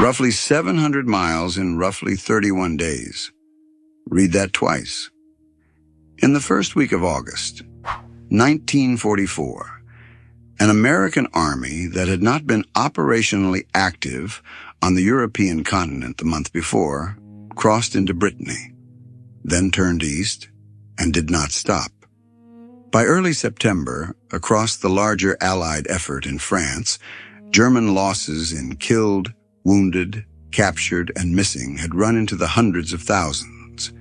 Roughly 700 miles in roughly 31 days. Read that twice. In the first week of August, 1944, an American army that had not been operationally active on the European continent the month before crossed into Brittany, then turned east and did not stop. By early September, across the larger Allied effort in France, German losses in killed, wounded, captured, and missing had run into the hundreds of thousands.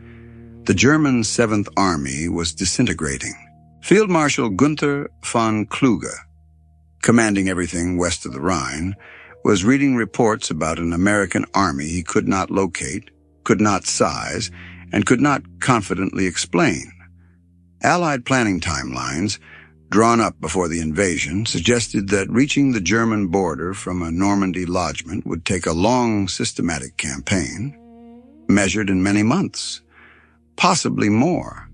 The German 7th Army was disintegrating. Field Marshal Gunther von Kluge, commanding everything west of the Rhine, was reading reports about an American army he could not locate, could not size, and could not confidently explain. Allied planning timelines, drawn up before the invasion, suggested that reaching the German border from a Normandy lodgment would take a long, systematic campaign, measured in many months, possibly more.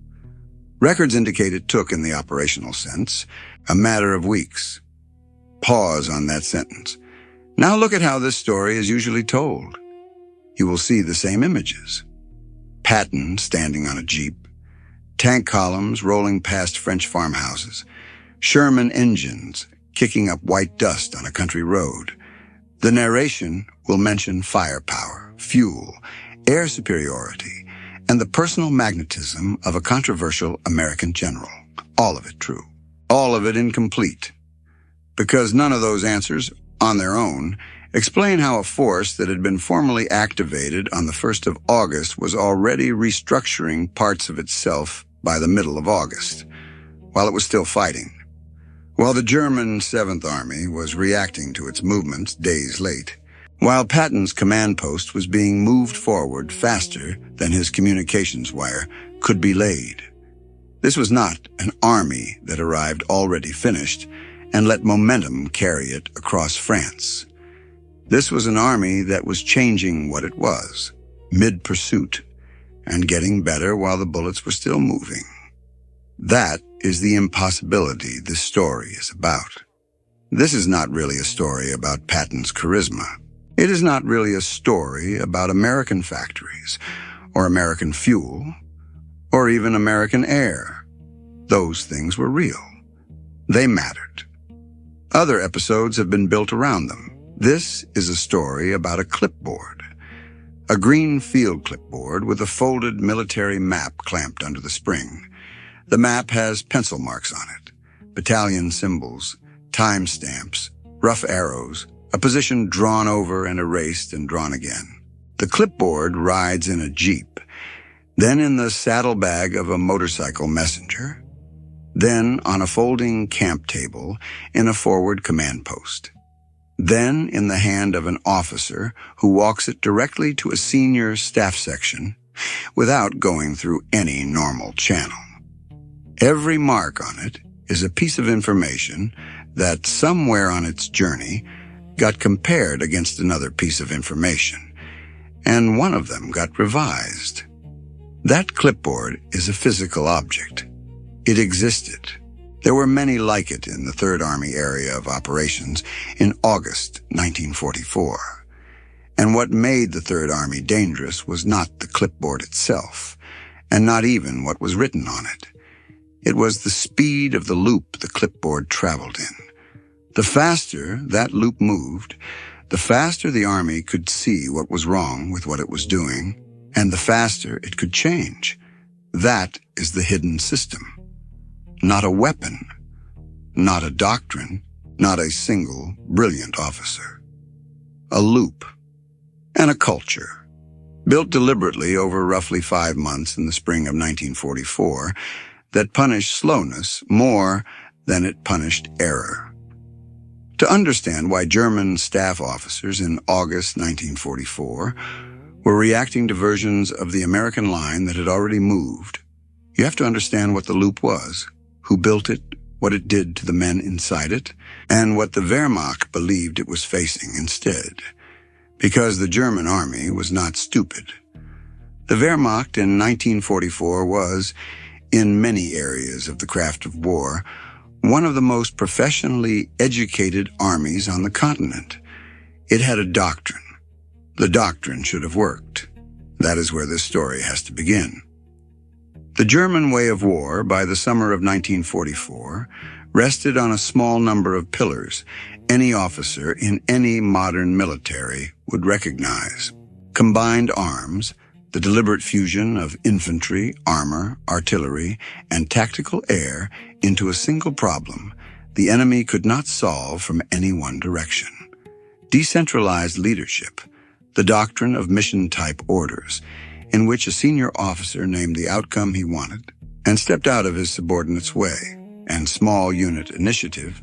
Records indicate it took, in the operational sense, a matter of weeks. Pause on that sentence. Now look at how this story is usually told. You will see the same images. Patton standing on a jeep, tank columns rolling past French farmhouses, Sherman engines kicking up white dust on a country road. The narration will mention firepower, fuel, air superiority, and the personal magnetism of a controversial American general. All of it true. All of it incomplete. Because none of those answers, on their own, explain how a force that had been formally activated on the 1st of August was already restructuring parts of itself by the middle of August, while it was still fighting. While the German 7th Army was reacting to its movements days late, while Patton's command post was being moved forward faster than his communications wire could be laid. This was not an army that arrived already finished and let momentum carry it across France. This was an army that was changing what it was, mid-pursuit, and getting better while the bullets were still moving. That is the impossibility this story is about. This is not really a story about Patton's charisma. It is not really a story about American factories, or American fuel, or even American air. Those things were real. They mattered. Other episodes have been built around them. This is a story about a clipboard. A green field clipboard with a folded military map clamped under the spring. The map has pencil marks on it, battalion symbols, time stamps, rough arrows, a position drawn over and erased and drawn again. The clipboard rides in a jeep, then in the saddlebag of a motorcycle messenger, then on a folding camp table in a forward command post, then in the hand of an officer who walks it directly to a senior staff section without going through any normal channel. Every mark on it is a piece of information that somewhere on its journey got compared against another piece of information, and one of them got revised. That clipboard is a physical object. It existed. There were many like it in the Third Army area of operations in August 1944. And what made the Third Army dangerous was not the clipboard itself, and not even what was written on it. It was the speed of the loop the clipboard traveled in. The faster that loop moved, the faster the Army could see what was wrong with what it was doing, and the faster it could change. That is the hidden system. Not a weapon, not a doctrine, not a single brilliant officer. A loop and a culture, built deliberately over roughly 5 months in the spring of 1944, that punished slowness more than it punished error. To understand why German staff officers in August 1944 were reacting to versions of the American line that had already moved, you have to understand what the loop was, who built it, what it did to the men inside it, and what the Wehrmacht believed it was facing instead. Because the German army was not stupid. The Wehrmacht in 1944 was, in many areas of the craft of war, one of the most professionally educated armies on the continent. It had a doctrine, The doctrine should have worked. That is where this story has to begin. The German way of war, by the summer of 1944, rested on a small number of pillars any officer in any modern military would recognize. Combined arms, the deliberate fusion of infantry, armor, artillery, and tactical air into a single problem the enemy could not solve from any one direction. Decentralized leadership, the doctrine of mission-type orders, in which a senior officer named the outcome he wanted and stepped out of his subordinate's way, and small unit initiative,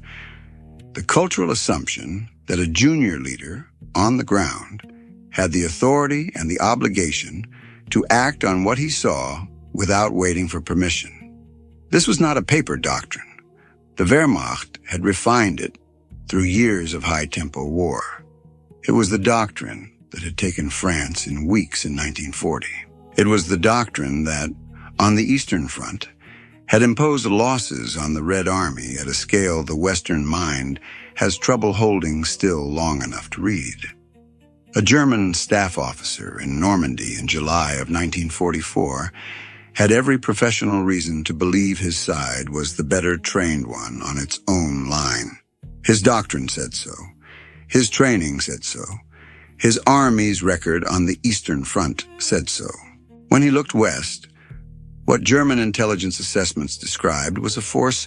the cultural assumption that a junior leader, on the ground, had the authority and the obligation to act on what he saw without waiting for permission. This was not a paper doctrine. The Wehrmacht had refined it through years of high-tempo war. It was the doctrine that had taken France in weeks in 1940. It was the doctrine that, on the Eastern Front, had imposed losses on the Red Army at a scale the Western mind has trouble holding still long enough to read. A German staff officer in Normandy in July of 1944 had every professional reason to believe his side was the better trained one on its own line. His doctrine said so. His training said so. His army's record on the Eastern Front said so. When he looked west, what German intelligence assessments described was a force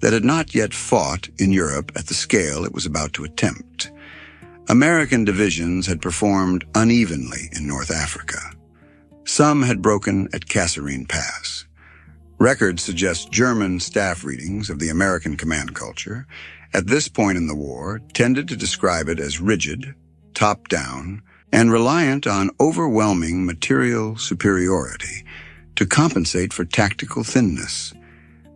that had not yet fought in Europe at the scale it was about to attempt. American divisions had performed unevenly in North Africa. Some had broken at Kasserine Pass. Records suggest German staff readings of the American command culture at this point in the war tended to describe it as rigid, top-down, and reliant on overwhelming material superiority to compensate for tactical thinness.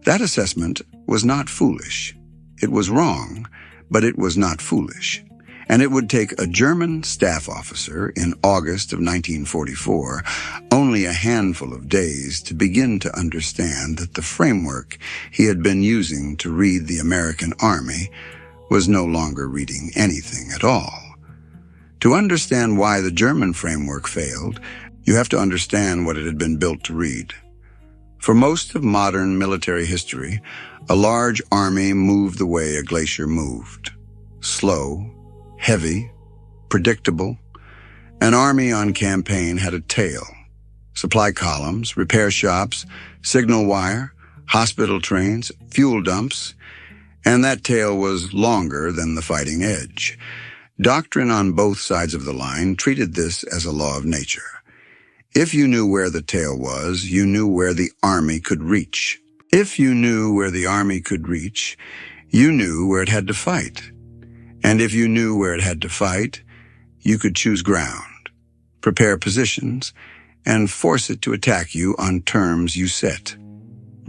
That assessment was not foolish. It was wrong, but it was not foolish. And it would take a German staff officer in August of 1944 only a handful of days to begin to understand that the framework he had been using to read the American army was no longer reading anything at all. To understand why the German framework failed, you have to understand what it had been built to read. For most of modern military history, a large army moved the way a glacier moved. Slow, heavy, predictable. An army on campaign had a tail. Supply columns, repair shops, signal wire, hospital trains, fuel dumps, and that tail was longer than the fighting edge. Doctrine on both sides of the line treated this as a law of nature. If you knew where the tail was, you knew where the army could reach. If you knew where the army could reach, you knew where it had to fight. And if you knew where it had to fight, you could choose ground, prepare positions, and force it to attack you on terms you set.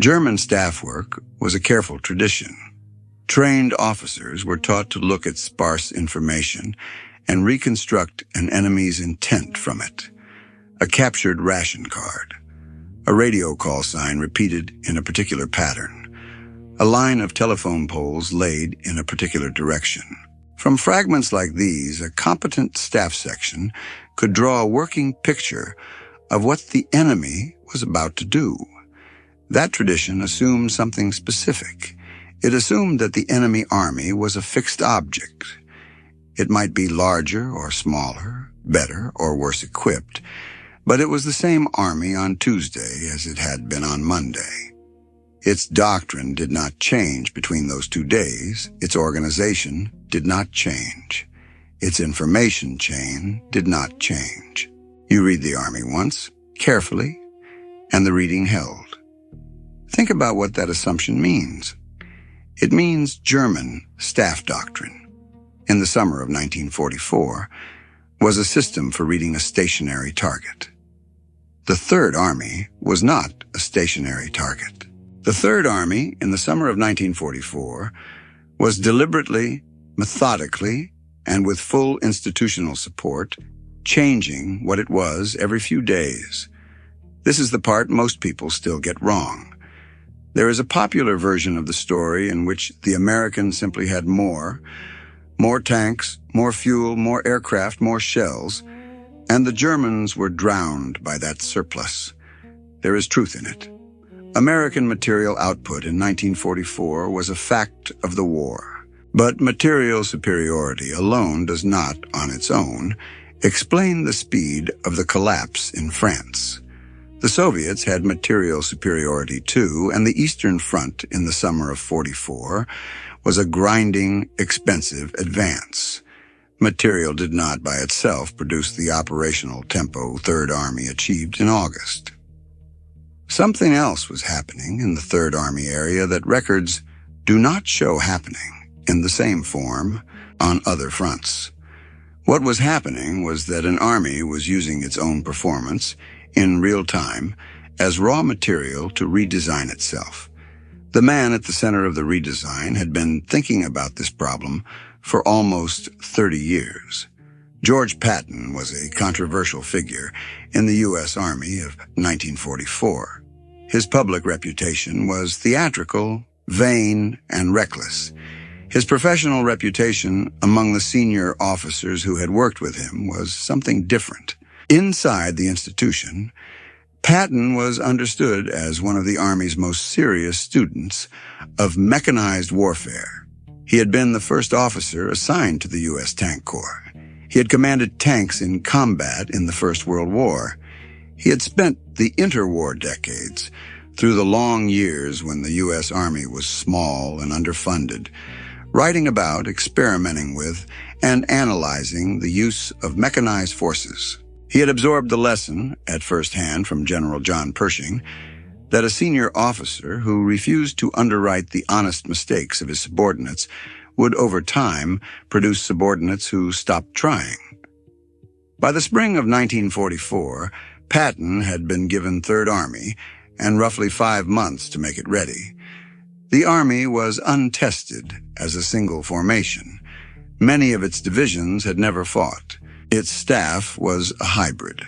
German staff work was a careful tradition. Trained officers were taught to look at sparse information and reconstruct an enemy's intent from it. A captured ration card, a radio call sign repeated in a particular pattern, a line of telephone poles laid in a particular direction. From fragments like these, a competent staff section could draw a working picture of what the enemy was about to do. That tradition assumed something specific. It assumed that the enemy army was a fixed object. It might be larger or smaller, better or worse equipped, but it was the same army on Tuesday as it had been on Monday. Its doctrine did not change between those 2 days. Its organization did not change. Its information chain did not change. You read the army once, carefully, and the reading held. Think about what that assumption means. It means German staff doctrine, in the summer of 1944, was a system for reading a stationary target. The Third Army was not a stationary target. The Third Army, in the summer of 1944, was deliberately, methodically, and with full institutional support, changing what it was every few days. This is the part most people still get wrong. There is a popular version of the story in which the Americans simply had more tanks, more fuel, more aircraft, more shells, And the Germans were drowned by that surplus. There is truth in it. American material output in 1944 was a fact of the war. But material superiority alone does not, on its own, explain the speed of the collapse in France. The Soviets had material superiority too, and the Eastern Front in the summer of '44 was a grinding, expensive advance. Material did not by itself produce the operational tempo Third Army achieved in August. Something else was happening in the Third Army area that records do not show happening in the same form on other fronts. What was happening was that an army was using its own performance in real time as raw material to redesign itself. The man at the center of the redesign had been thinking about this problem for almost 30 years. George Patton was a controversial figure in the U.S. Army of 1944. His public reputation was theatrical, vain, and reckless. His professional reputation among the senior officers who had worked with him was something different. Inside the institution, Patton was understood as one of the Army's most serious students of mechanized warfare. He had been the first officer assigned to the U.S. Tank Corps. He had commanded tanks in combat in the First World War. He had spent the interwar decades, through the long years when the U.S. Army was small and underfunded, writing about, experimenting with, and analyzing the use of mechanized forces. He had absorbed the lesson, at first hand from General John Pershing, that a senior officer who refused to underwrite the honest mistakes of his subordinates would over time produce subordinates who stopped trying. By the spring of 1944, Patton had been given Third Army and roughly 5 months to make it ready. The Army was untested as a single formation. Many of its divisions had never fought. Its staff was a hybrid.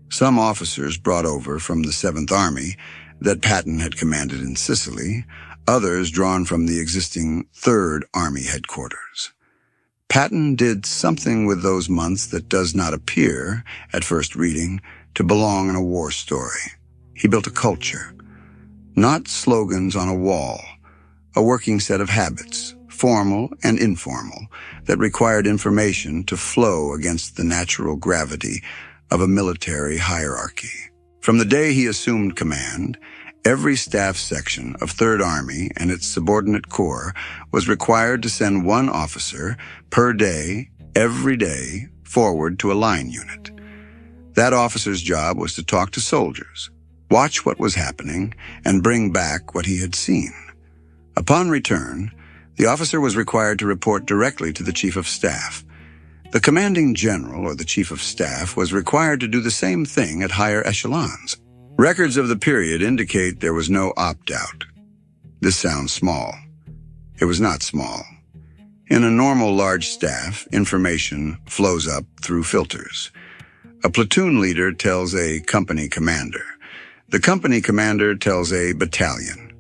Some officers brought over from the 7th Army that Patton had commanded in Sicily, others drawn from the existing 3rd Army headquarters. Patton did something with those months that does not appear, at first reading, to belong in a war story. He built a culture, not slogans on a wall, a working set of habits, formal and informal, that required information to flow against the natural gravity of a military hierarchy. From the day he assumed command, every staff section of Third Army and its subordinate corps was required to send one officer per day, every day, forward to a line unit. That officer's job was to talk to soldiers, watch what was happening, and bring back what he had seen. Upon return, the officer was required to report directly to the Chief of Staff. The commanding general or the Chief of Staff was required to do the same thing at higher echelons. Records of the period indicate there was no opt-out. This sounds small. It was not small. In a normal large staff, information flows up through filters. A platoon leader tells a company commander. The company commander tells a battalion.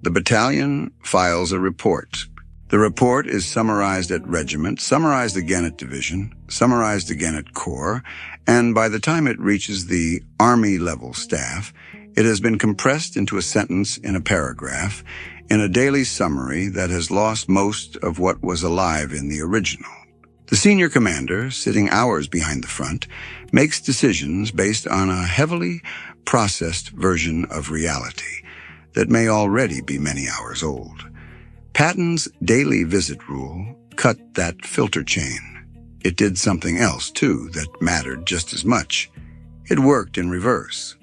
The battalion files a report. The report is summarized at regiment, summarized again at division, summarized again at corps, and by the time it reaches the Army-level staff, it has been compressed into a sentence in a paragraph, in a daily summary that has lost most of what was alive in the original. The senior commander, sitting hours behind the front, makes decisions based on a heavily processed version of reality that may already be many hours old. Patton's daily visit rule cut that filter chain. It did something else, too, that mattered just as much. It worked in reverse.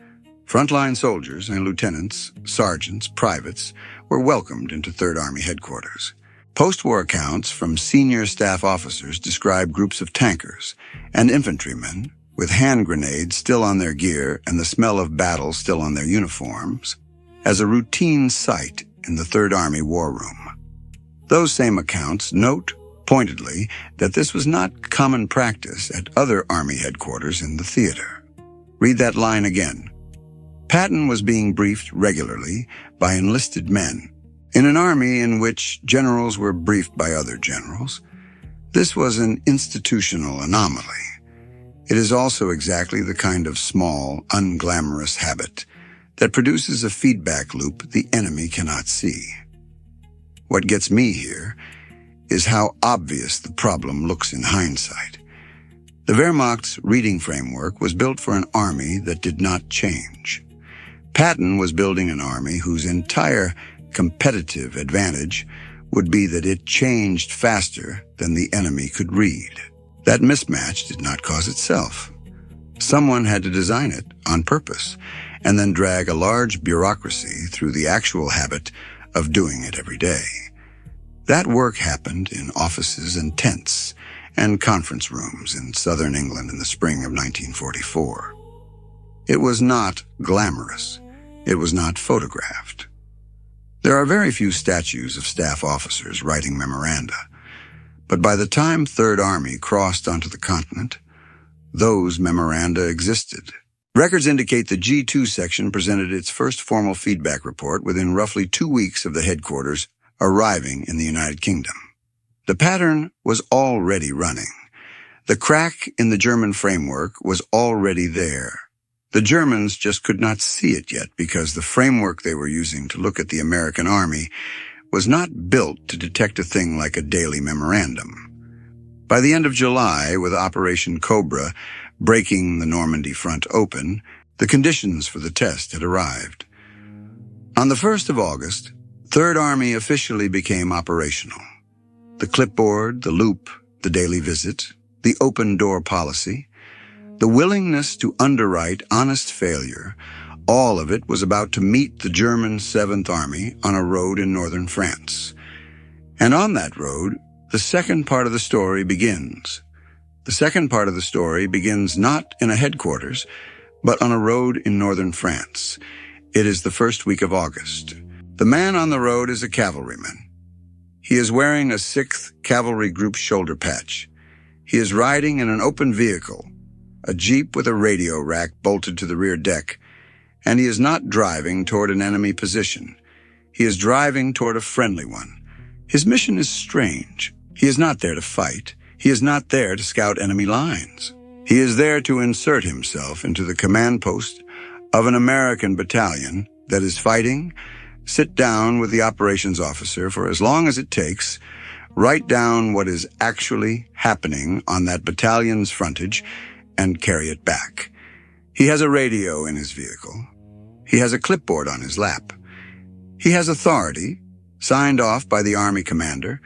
Frontline soldiers and lieutenants, sergeants, privates were welcomed into Third Army headquarters. Postwar accounts from senior staff officers describe groups of tankers and infantrymen with hand grenades still on their gear and the smell of battle still on their uniforms as a routine sight in the Third Army war room. Those same accounts note pointedly that this was not common practice at other Army headquarters in the theater. Read that line again. Patton was being briefed regularly by enlisted men. In an army in which generals were briefed by other generals, this was an institutional anomaly. It is also exactly the kind of small, unglamorous habit that produces a feedback loop the enemy cannot see. What gets me here is how obvious the problem looks in hindsight. The Wehrmacht's reading framework was built for an army that did not change. Patton was building an army whose entire competitive advantage would be that it changed faster than the enemy could read. That mismatch did not cause itself. Someone had to design it on purpose and then drag a large bureaucracy through the actual habit of doing it every day. That work happened in offices and tents and conference rooms in southern England in the spring of 1944. It was not glamorous. It was not photographed. There are very few statues of staff officers writing memoranda, but by the time Third Army crossed onto the continent, those memoranda existed. Records indicate the G2 section presented its first formal feedback report within roughly 2 weeks of the headquarters arriving in the United Kingdom. The pattern was already running. The crack in the German framework was already there. The Germans just could not see it yet because the framework they were using to look at the American army was not built to detect a thing like a daily memorandum. By the end of July, with Operation Cobra breaking the Normandy front open, the conditions for the test had arrived. On the 1st of August, Third Army officially became operational. The clipboard, the loop, the daily visit, the open-door policy, the willingness to underwrite honest failure, all of it was about to meet the German 7th Army on a road in northern France. And on that road, the second part of the story begins. The second part of the story begins not in a headquarters, but on a road in northern France. It is the first week of August. The man on the road is a cavalryman. He is wearing a 6th Cavalry Group shoulder patch. He is riding in an open vehicle, a jeep with a radio rack bolted to the rear deck, and he is not driving toward an enemy position. He is driving toward a friendly one. His mission is strange. He is not there to fight. He is not there to scout enemy lines. He is there to insert himself into the command post of an American battalion that is fighting, sit down with the operations officer for as long as it takes, write down what is actually happening on that battalion's frontage, and carry it back. He has a radio in his vehicle. He has a clipboard on his lap. He has authority, signed off by the Army commander,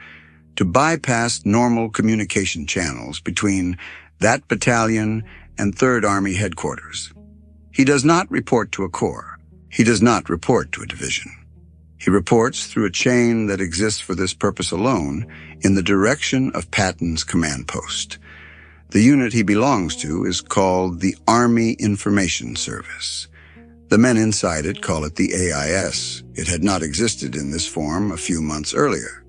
to bypass normal communication channels between that battalion and Third Army headquarters. He does not report to a corps. He does not report to a division. He reports through a chain that exists for this purpose alone in the direction of Patton's command post. The unit he belongs to is called the Army Information Service. The men inside it call it the AIS. It had not existed in this form a few months earlier.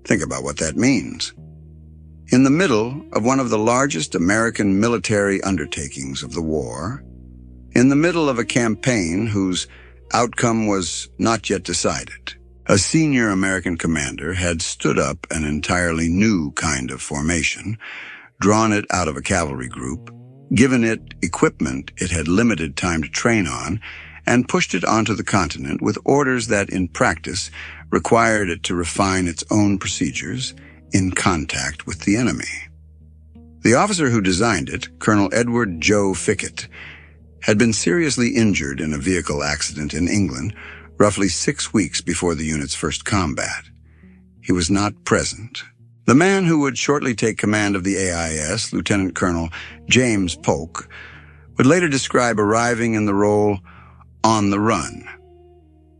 Think about what that means. In the middle of one of the largest American military undertakings of the war, in the middle of a campaign whose outcome was not yet decided, a senior American commander had stood up an entirely new kind of formation, drawn it out of a cavalry group, given it equipment it had limited time to train on, and pushed it onto the continent with orders that, in practice, required it to refine its own procedures in contact with the enemy. The officer who designed it, Colonel Edward Joe Fickett, had been seriously injured in a vehicle accident in England roughly 6 weeks before the unit's first combat. He was not present. The man who would shortly take command of the AIS, Lieutenant Colonel James Polk, would later describe arriving in the role on the run.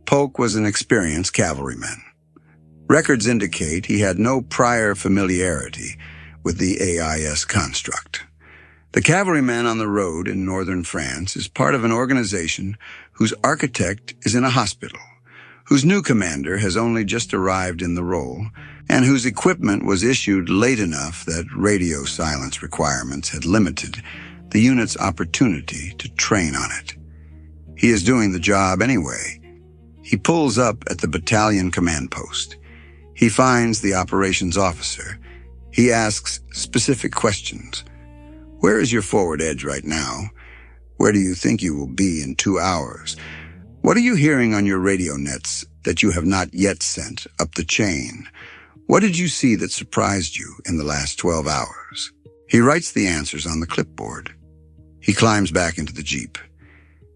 Polk was an experienced cavalryman. Records indicate he had no prior familiarity with the AIS construct. The cavalryman on the road in northern France is part of an organization whose architect is in a hospital, whose new commander has only just arrived in the role, and whose equipment was issued late enough that radio silence requirements had limited the unit's opportunity to train on it. He is doing the job anyway. He pulls up at the battalion command post. He finds the operations officer. He asks specific questions. Where is your forward edge right now? Where do you think you will be in 2 hours? What are you hearing on your radio nets that you have not yet sent up the chain? What did you see that surprised you in the last 12 hours? He writes the answers on the clipboard. He climbs back into the Jeep.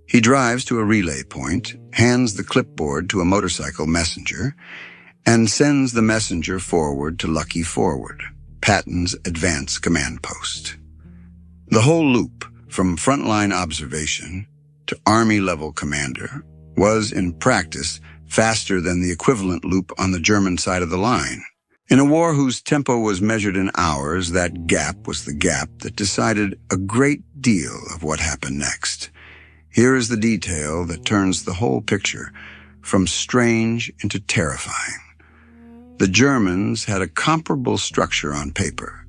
He drives to a relay point, hands the clipboard to a motorcycle messenger, and sends the messenger forward to Lucky Forward, Patton's advance command post. The whole loop, from frontline observation to Army-level commander, was, in practice, faster than the equivalent loop on the German side of the line. In a war whose tempo was measured in hours, that gap was the gap that decided a great deal of what happened next. Here is the detail that turns the whole picture from strange into terrifying. The Germans had a comparable structure on paper.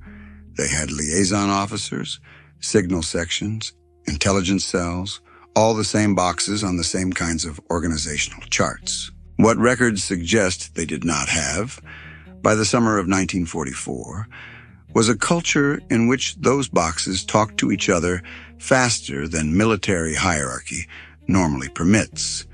They had liaison officers, signal sections, intelligence cells, all the same boxes on the same kinds of organizational charts. What records suggest they did not have, by the summer of 1944, was a culture in which those boxes talked to each other faster than military hierarchy normally permits.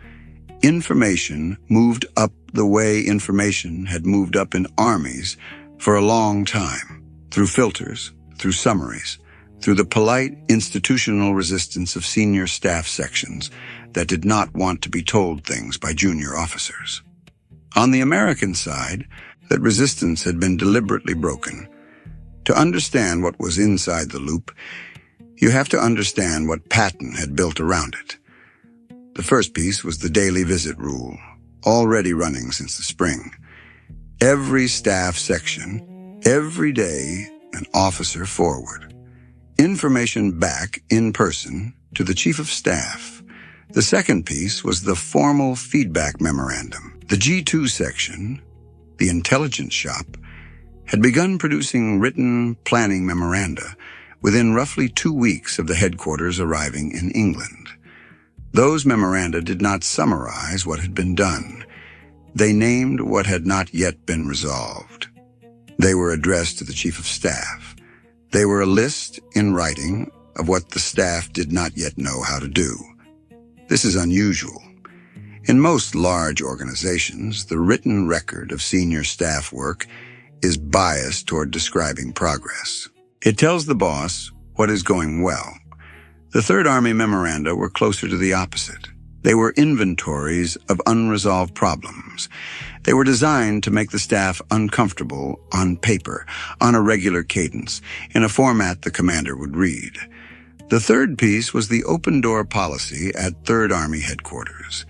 Information moved up the way information had moved up in armies for a long time, through filters, through summaries, through the polite institutional resistance of senior staff sections that did not want to be told things by junior officers. On the American side, that resistance had been deliberately broken. To understand what was inside the loop, you have to understand what Patton had built around it. The first piece was the daily visit rule, already running since the spring. Every staff section, every day, an officer forward. Information back in person to the Chief of Staff. The second piece was the formal feedback memorandum. The G2 section, the intelligence shop, had begun producing written planning memoranda within roughly 2 weeks of the headquarters arriving in England. Those memoranda did not summarize what had been done. They named what had not yet been resolved. They were addressed to the Chief of Staff. They were a list in writing of what the staff did not yet know how to do. This is unusual. In most large organizations, the written record of senior staff work is biased toward describing progress. It tells the boss what is going well. The Third Army memoranda were closer to the opposite. They were inventories of unresolved problems. They were designed to make the staff uncomfortable on paper, on a regular cadence, in a format the commander would read. The third piece was the open-door policy at Third Army headquarters.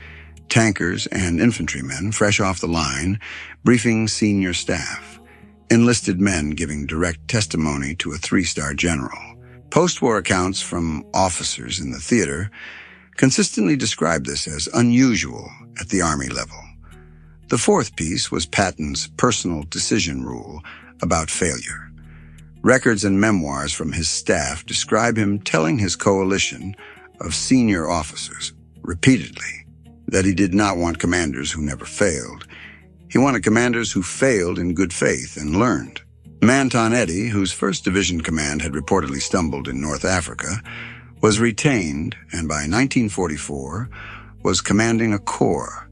Tankers and infantrymen, fresh off the line, briefing senior staff. Enlisted men giving direct testimony to a 3-star general. Postwar accounts from officers in the theater consistently describe this as unusual at the Army level. The fourth piece was Patton's personal decision rule about failure. Records and memoirs from his staff describe him telling his coalition of senior officers repeatedly that he did not want commanders who never failed. He wanted commanders who failed in good faith and learned. Manton Eddy, whose 1st Division command had reportedly stumbled in North Africa, was retained and by 1944 was commanding a corps.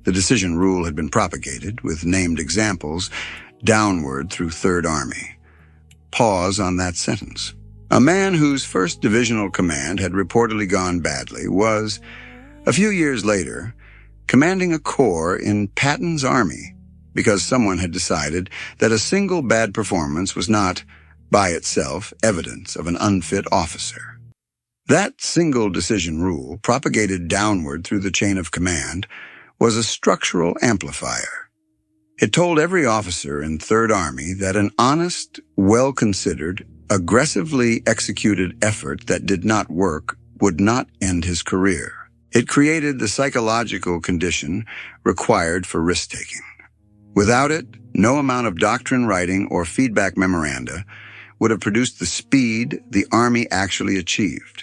The decision rule had been propagated, with named examples, downward through Third Army. Pause on that sentence. A man whose 1st Divisional command had reportedly gone badly was, a few years later, commanding a corps in Patton's army because someone had decided that a single bad performance was not, by itself, evidence of an unfit officer. That single decision rule, propagated downward through the chain of command, was a structural amplifier. It told every officer in Third Army that an honest, well-considered, aggressively executed effort that did not work would not end his career. It created the psychological condition required for risk-taking. Without it, no amount of doctrine writing or feedback memoranda would have produced the speed the Army actually achieved.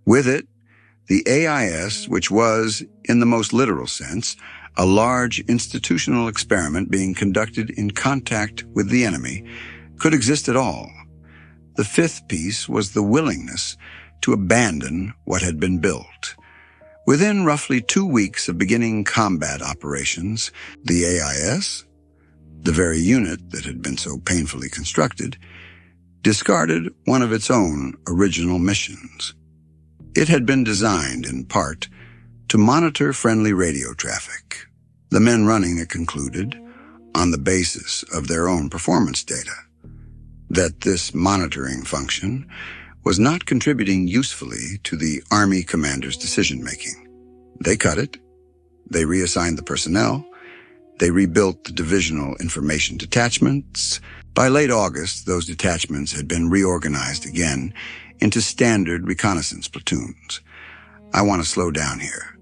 With it, the AIS, which was, in the most literal sense, a large institutional experiment being conducted in contact with the enemy, could exist at all. The fifth piece was the willingness to abandon what had been built. Within roughly 2 weeks of beginning combat operations, the AIS, the very unit that had been so painfully constructed, discarded one of its own original missions. It had been designed, in part, to monitor friendly radio traffic. The men running it concluded, on the basis of their own performance data, that this monitoring function was not contributing usefully to the Army commander's decision-making. They cut it, they reassigned the personnel, they rebuilt the divisional information detachments. By late August, those detachments had been reorganized again into standard reconnaissance platoons. I want to slow down here.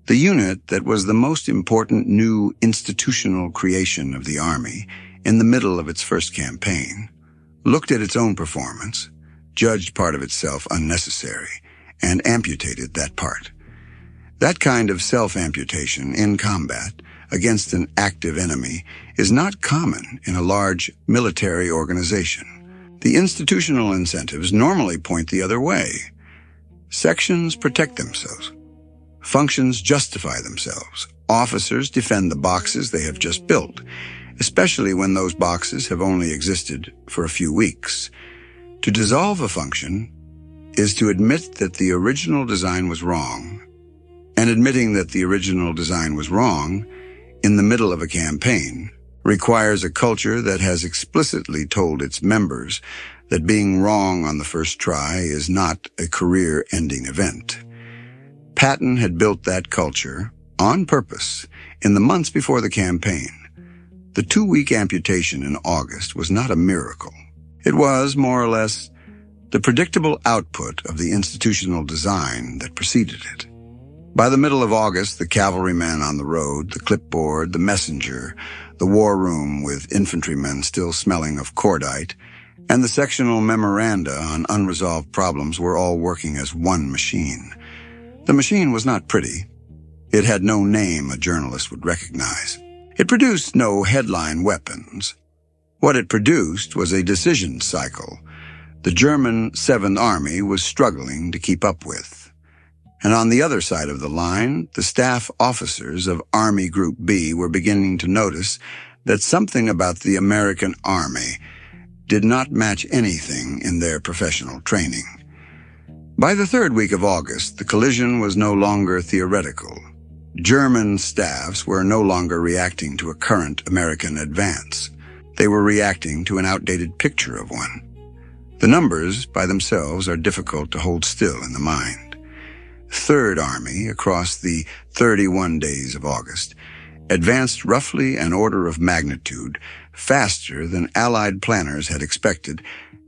The unit that was the most important new institutional creation of the Army in the middle of its first campaign looked at its own performance, judged part of itself unnecessary, and amputated that part. That kind of self-amputation in combat against an active enemy is not common in a large military organization. The institutional incentives normally point the other way. Sections protect themselves. Functions justify themselves. Officers defend the boxes they have just built, especially when those boxes have only existed for a few weeks. To dissolve a function is to admit that the original design was wrong, and admitting that the original design was wrong in the middle of a campaign requires a culture that has explicitly told its members that being wrong on the first try is not a career-ending event. Patton had built that culture, on purpose, in the months before the campaign. The 2-week amputation in August was not a miracle. It was, more or less, the predictable output of the institutional design that preceded it. By the middle of August, the cavalryman on the road, the clipboard, the messenger, the war room with infantrymen still smelling of cordite, and the sectional memoranda on unresolved problems were all working as one machine. The machine was not pretty. It had no name a journalist would recognize. It produced no headline weapons. What it produced was a decision cycle the German 7th Army was struggling to keep up with. And on the other side of the line, the staff officers of Army Group B were beginning to notice that something about the American Army did not match anything in their professional training. By the 3rd week of August, the collision was no longer theoretical. German staffs were no longer reacting to a current American advance. They were reacting to an outdated picture of one. The numbers by themselves are difficult to hold still in the mind. 3rd Army, across the 31 days of August, advanced roughly an order of magnitude faster than Allied planners had expected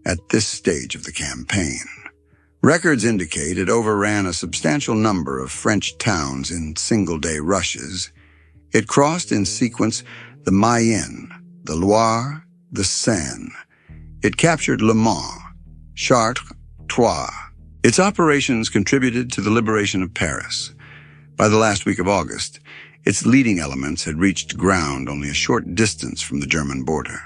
at this stage of the campaign. Records indicate it overran a substantial number of French towns in single-day rushes. It crossed in sequence the Mayenne, the Loire, the Seine. It captured Le Mans, Chartres, Troyes. Its operations contributed to the liberation of Paris. By the last week of August, its leading elements had reached ground only a short distance from the German border.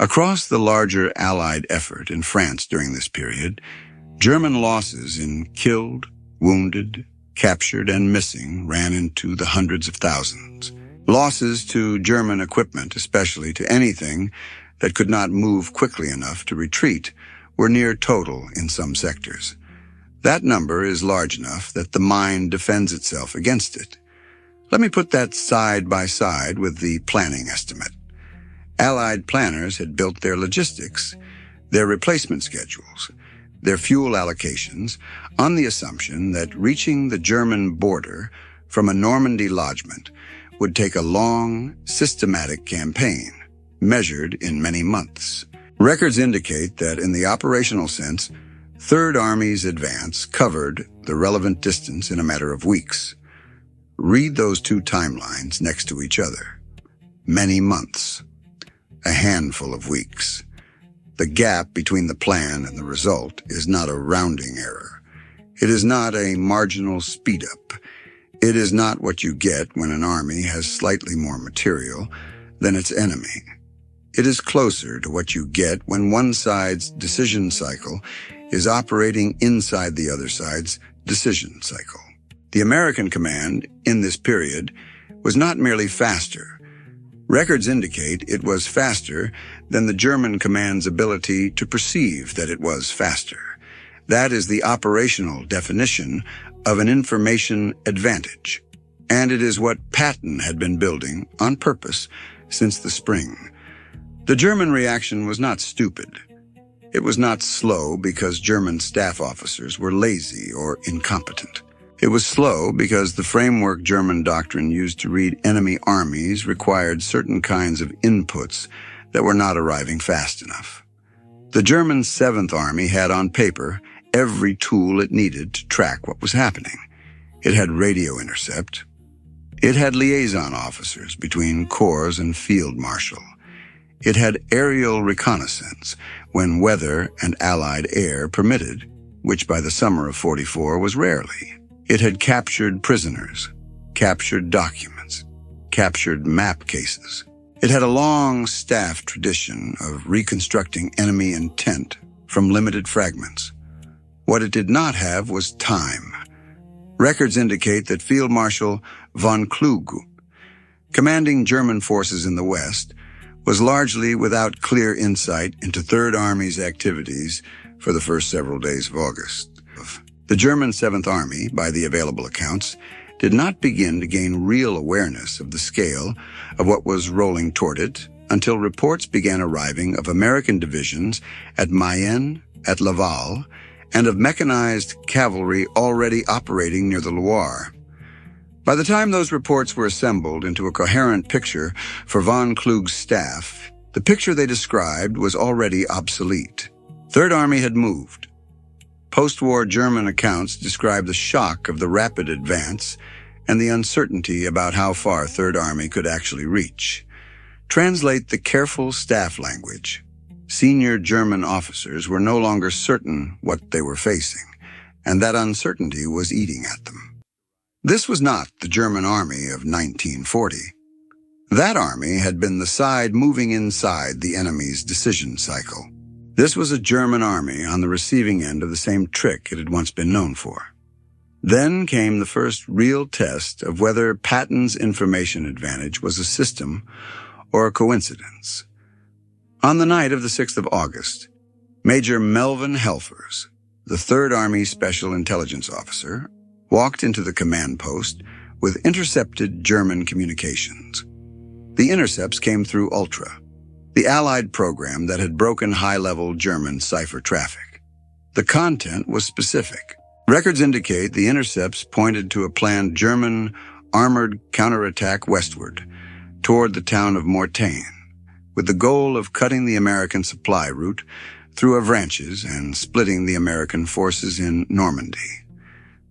Across the larger Allied effort in France during this period, German losses in killed, wounded, captured, and missing ran into the hundreds of thousands. Losses to German equipment, especially to anything that could not move quickly enough to retreat, were near total in some sectors. That number is large enough that the mind defends itself against it. Let me put that side by side with the planning estimate. Allied planners had built their logistics, their replacement schedules, their fuel allocations on the assumption that reaching the German border from a Normandy lodgment would take a long, systematic campaign, measured in many months. Records indicate that in the operational sense, 3rd Army's advance covered the relevant distance in a matter of weeks. Read those two timelines next to each other. Many months. A handful of weeks. The gap between the plan and the result is not a rounding error. It is not a marginal speed-up. It is not what you get when an army has slightly more material than its enemy. It is closer to what you get when one side's decision cycle is operating inside the other side's decision cycle. The American command, in this period, was not merely faster. Records indicate it was faster than the German command's ability to perceive that it was faster. That is the operational definition of an information advantage. And it is what Patton had been building on purpose since the spring. The German reaction was not stupid. It was not slow because German staff officers were lazy or incompetent. It was slow because the framework German doctrine used to read enemy armies required certain kinds of inputs that were not arriving fast enough. The German 7th Army had on paper every tool it needed to track what was happening. It had radio intercept. It had liaison officers between corps and field marshal. It had aerial reconnaissance when weather and Allied air permitted, which by the summer of '44 was rarely. It had captured prisoners, captured documents, captured map cases. It had a long staff tradition of reconstructing enemy intent from limited fragments. What it did not have was time. Records indicate that Field Marshal von Kluge, commanding German forces in the West, was largely without clear insight into Third Army's activities for the first several days of August. The German 7th Army, by the available accounts, did not begin to gain real awareness of the scale of what was rolling toward it until reports began arriving of American divisions at Mayenne, at Laval, and of mechanized cavalry already operating near the Loire. By the time those reports were assembled into a coherent picture for von Kluge's staff, the picture they described was already obsolete. Third Army had moved. Post-war German accounts describe the shock of the rapid advance and the uncertainty about how far Third Army could actually reach. Translate the careful staff language. Senior German officers were no longer certain what they were facing, and that uncertainty was eating at them. This was not the German army of 1940. That army had been the side moving inside the enemy's decision cycle. This was a German army on the receiving end of the same trick it had once been known for. Then came the first real test of whether Patton's information advantage was a system or a coincidence. On the night of the 6th of August, Major Melvin Helfers, the Third Army Special Intelligence Officer, walked into the command post with intercepted German communications. The intercepts came through Ultra, the Allied program that had broken high-level German cipher traffic. The content was specific. Records indicate the intercepts pointed to a planned German armored counterattack westward toward the town of Mortagne, with the goal of cutting the American supply route through Avranches and splitting the American forces in Normandy.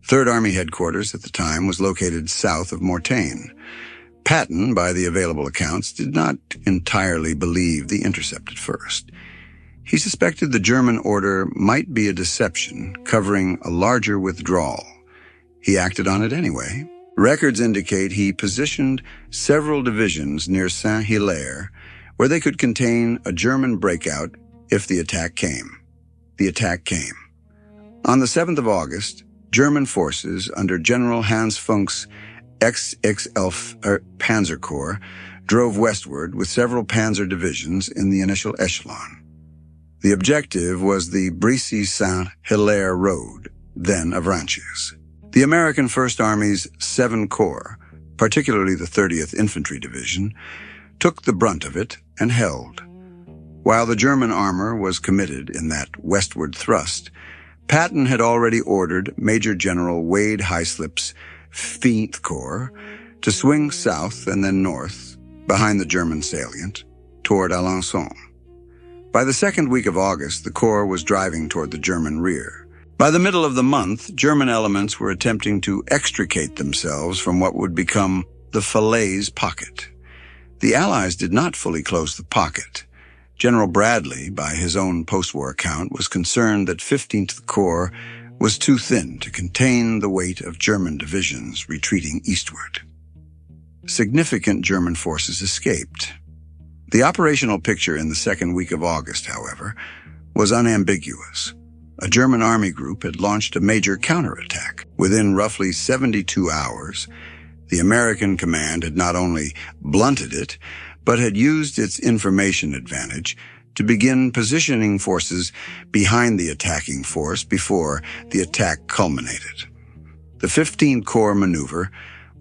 Third Army headquarters at the time was located south of Mortagne. Patton, by the available accounts, did not entirely believe the intercept at first. He suspected the German order might be a deception covering a larger withdrawal. He acted on it anyway. Records indicate he positioned several divisions near Saint-Hilaire where they could contain a German breakout if the attack came. The attack came. On the 7th of August, German forces under General Hans Funk's XXL Panzer Corps drove westward with several panzer divisions in the initial echelon. The objective was the Brissy-Saint-Hilaire Road, then Avranches. The American First Army's 7 Corps, particularly the 30th Infantry Division, took the brunt of it and held. While the German armor was committed in that westward thrust, Patton had already ordered Major General Wade Hyslop's 5th Corps to swing south and then north, behind the German salient, toward Alençon. By the second week of August, the Corps was driving toward the German rear. By the middle of the month, German elements were attempting to extricate themselves from what would become the Falaise Pocket. The Allies did not fully close the pocket. General Bradley, by his own post-war account, was concerned that 15th Corps was too thin to contain the weight of German divisions retreating eastward. Significant German forces escaped. The operational picture in the second week of August, however, was unambiguous. A German army group had launched a major counterattack. Within roughly 72 hours, the American command had not only blunted it, but had used its information advantage to begin positioning forces behind the attacking force before the attack culminated. The 15th Corps maneuver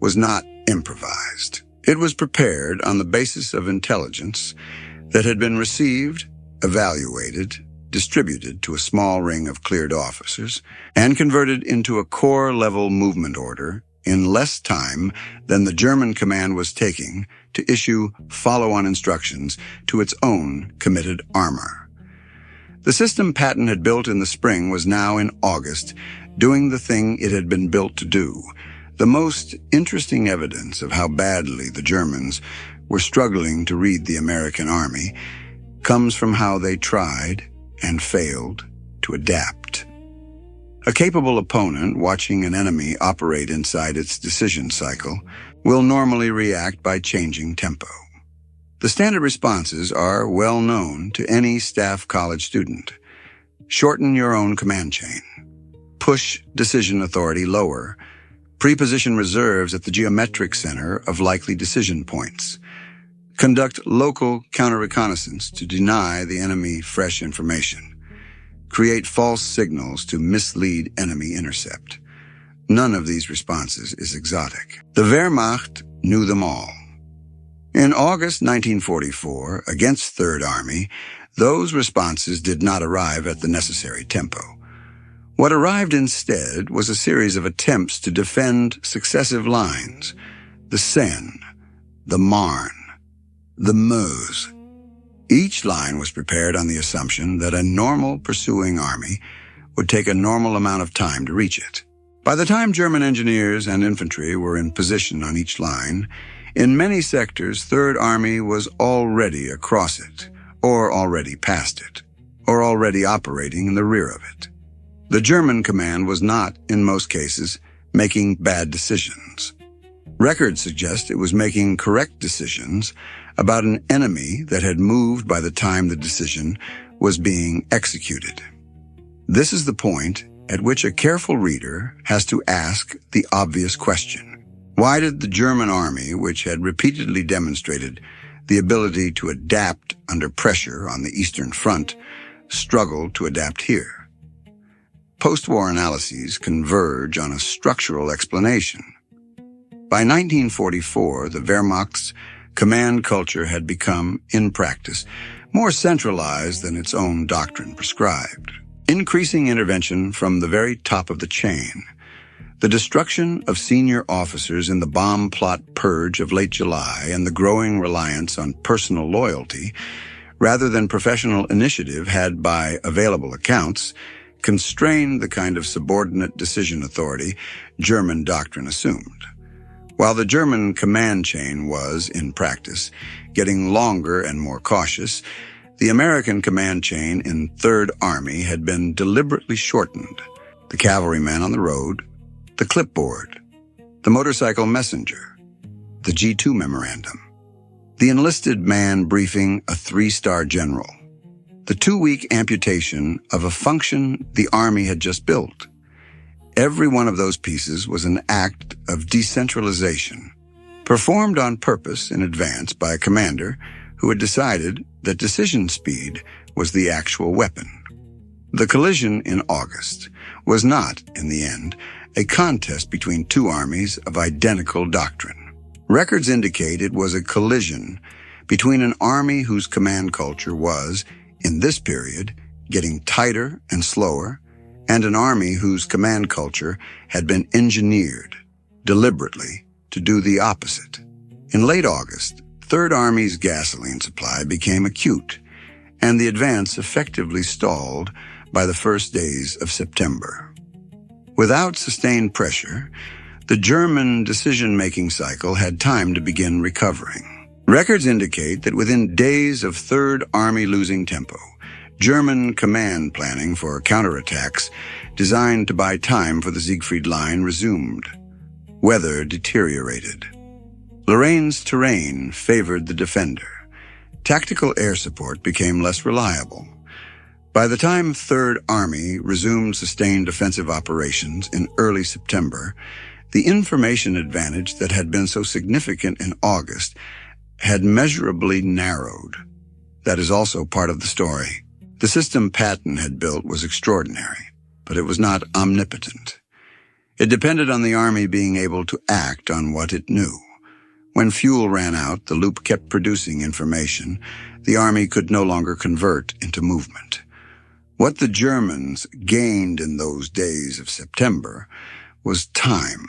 was not improvised. It was prepared on the basis of intelligence that had been received, evaluated, distributed to a small ring of cleared officers, and converted into a corps-level movement order in less time than the German command was taking to issue follow-on instructions to its own committed armor. The system Patton had built in the spring was now in August doing the thing it had been built to do. The most interesting evidence of how badly the Germans were struggling to read the American army comes from how they tried and failed to adapt. A capable opponent watching an enemy operate inside its decision cycle will normally react by changing tempo. The standard responses are well known to any staff college student. Shorten your own command chain. Push decision authority lower. Preposition reserves at the geometric center of likely decision points. Conduct local counter-reconnaissance to deny the enemy fresh information. Create false signals to mislead enemy intercept. None of these responses is exotic. The Wehrmacht knew them all. In August 1944, against Third Army, those responses did not arrive at the necessary tempo. What arrived instead was a series of attempts to defend successive lines: the Seine, the Marne, the Meuse. Each line was prepared on the assumption that a normal pursuing army would take a normal amount of time to reach it. By the time German engineers and infantry were in position on each line, in many sectors, Third Army was already across it, or already past it, or already operating in the rear of it. The German command was not, in most cases, making bad decisions. Records suggest it was making correct decisions about an enemy that had moved by the time the decision was being executed. This is the point at which a careful reader has to ask the obvious question. Why did the German army, which had repeatedly demonstrated the ability to adapt under pressure on the Eastern Front, struggle to adapt here? Post-war analyses converge on a structural explanation. By 1944, the Wehrmacht's command culture had become, in practice, more centralized than its own doctrine prescribed. Increasing intervention from the very top of the chain, the destruction of senior officers in the bomb plot purge of late July, and the growing reliance on personal loyalty, rather than professional initiative, had, by available accounts, constrained the kind of subordinate decision authority German doctrine assumed. While the German command chain was, in practice, getting longer and more cautious, the American command chain in Third Army had been deliberately shortened. The cavalryman on the road, the clipboard, the motorcycle messenger, the G2 memorandum, the enlisted man briefing a 3-star general, the 2-week amputation of a function the Army had just built. Every one of those pieces was an act of decentralization, performed on purpose in advance by a commander who had decided that decision speed was the actual weapon. The collision in August was not, in the end, a contest between two armies of identical doctrine. Records indicate it was a collision between an army whose command culture was, in this period, getting tighter and slower, and an army whose command culture had been engineered deliberately to do the opposite. In late August, Third Army's gasoline supply became acute, and the advance effectively stalled by the first days of September. Without sustained pressure, the German decision-making cycle had time to begin recovering. Records indicate that within days of Third Army losing tempo, German command planning for counterattacks designed to buy time for the Siegfried Line resumed. Weather deteriorated. Lorraine's terrain favored the defender, Tactical air support became less reliable. By the time Third Army resumed sustained offensive operations in early September, the information advantage that had been so significant in August had measurably narrowed. That is also part of the story. The system Patton had built was extraordinary, but it was not omnipotent. It depended on the Army being able to act on what it knew. When fuel ran out, the loop kept producing information the Army could no longer convert into movement. What the Germans gained in those days of September was time.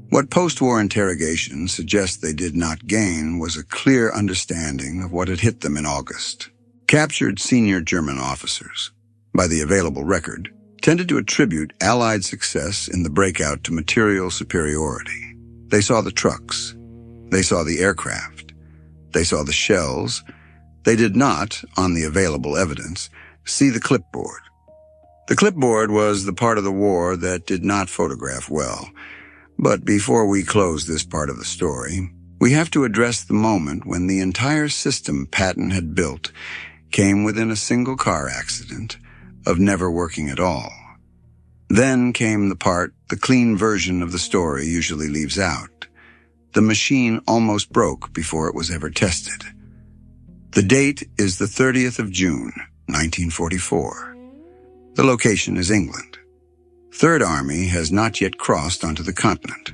What post-war interrogation suggests they did not gain was a clear understanding of what had hit them in August. Captured senior German officers, by the available record, tended to attribute Allied success in the breakout to material superiority. They saw the trucks. They saw the aircraft. They saw the shells. They did not, on the available evidence, see the clipboard. The clipboard was the part of the war that did not photograph well. But before we close this part of the story, we have to address the moment when the entire system Patton had built came within a single car accident of never working at all. Then came the part the clean version of the story usually leaves out. The machine almost broke before it was ever tested. The date is the 30th of June, 1944. The location is England. Third Army has not yet crossed onto the continent.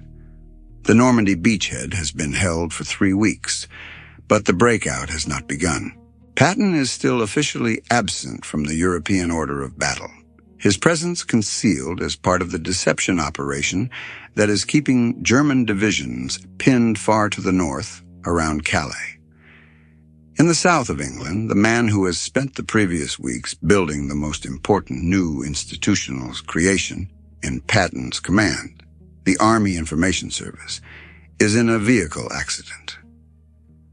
The Normandy beachhead has been held for 3 weeks, but the breakout has not begun. Patton is still officially absent from the European order of battle, his presence concealed as part of the deception operation that is keeping German divisions pinned far to the north around Calais. In the south of England, the man who has spent the previous weeks building the most important new institutional creation in Patton's command, the Army Information Service, is in a vehicle accident.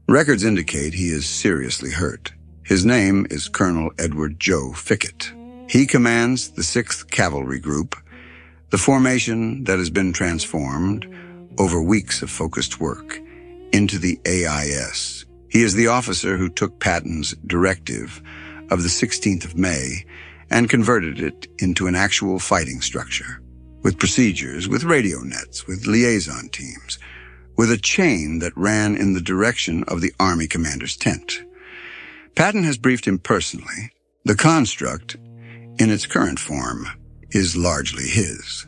Records indicate he is seriously hurt. His name is Colonel Edward Joe Fickett. He commands the 6th Cavalry Group, the formation that has been transformed over weeks of focused work into the AIS. He is the officer who took Patton's directive of the 16th of May and converted it into an actual fighting structure, with procedures, with radio nets, with liaison teams, with a chain that ran in the direction of the Army commander's tent. Patton has briefed him personally. The construct, in its current form, is largely his.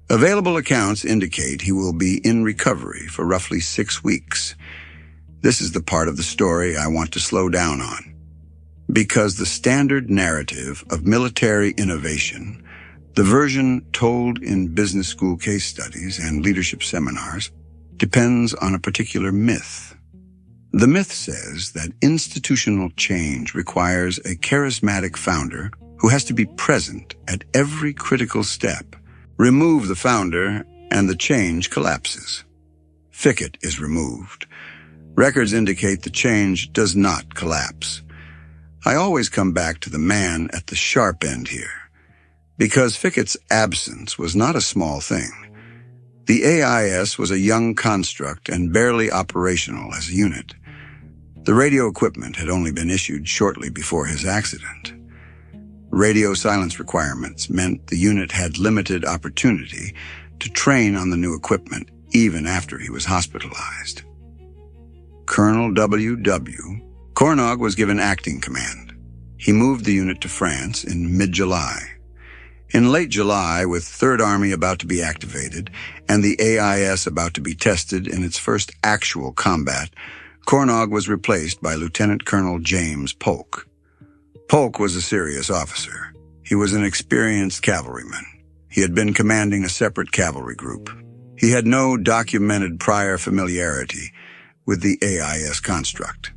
Available accounts indicate he will be in recovery for roughly 6 weeks. This is the part of the story I want to slow down on, because the standard narrative of military innovation, the version told in business school case studies and leadership seminars, depends on a particular myth. The myth says that institutional change requires a charismatic founder who has to be present at every critical step. Remove the founder, and the change collapses. Fickett is removed. Records indicate the change does not collapse. I always come back to the man at the sharp end here, because Fickett's absence was not a small thing. The AIS was a young construct and barely operational as a unit. The radio equipment had only been issued shortly before his accident. Radio silence requirements meant the unit had limited opportunity to train on the new equipment even after he was hospitalized. Colonel W.W. Cornog was given acting command. He moved the unit to France in mid-July. In late July, with Third Army about to be activated and the AIS about to be tested in its first actual combat, Cornog was replaced by Lieutenant Colonel James Polk. Polk was a serious officer. He was an experienced cavalryman. He had been commanding a separate cavalry group. He had no documented prior familiarity with the AIS construct.